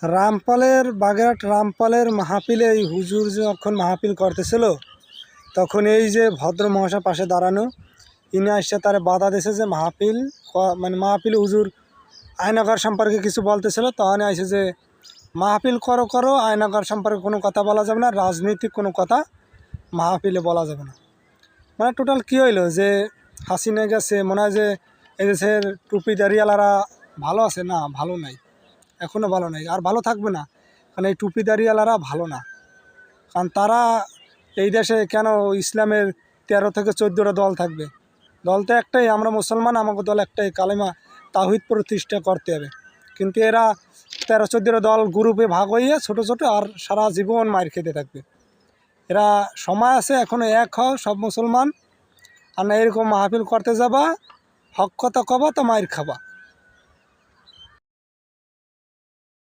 রামপালের বাগেরহাট রামপালের মাহফিলে এই হুজুর যখন মাহফিল করতেছিল তখন এই যে ভদ্র মহাশয় পাশে দাঁড়ানো ইনি আসছে তারা বাধা দিয়েছে যে মাহফিল হুজুর আয়নাঘর সম্পর্কে কিছু বলতেছিল। তখন আসে যে মাহফিল করো করো, আয়নাঘর সম্পর্কে কোনো কথা বলা যাবে না, রাজনৈতিক কোনো কথা মাহফিলে বলা যাবে না। মানে টোটাল কী হইলো যে হাসিনা গেছে, মনে হয় যে এদেশের টুপি দাঁড়িয়ালারা ভালো আছে, না ভালো নাই, এখনও ভালো নাই, আর ভালো থাকবে না। কারণ এই টুপি দাঁড়িয়ালারা ভালো না, কারণ তারা এই দেশে কেন ইসলামের 13 থেকে 14টা দল থাকবে। দল তো একটাই, আমরা মুসলমান, আমাকে দল একটাই, কালেমা তাওহীদ প্রতিষ্ঠা করতে হবে। কিন্তু এরা 13-14টা দল গ্রুপে ভাগ হইয়ে ছোটো ছোটো আর সারা জীবন মার খেতে থাকবে। এরা সময় আছে, এখনও এক হও সব মুসলমান, আর না এরকম মাহফিল করতে যাবা, হক কথা কবা তো মার খাবা।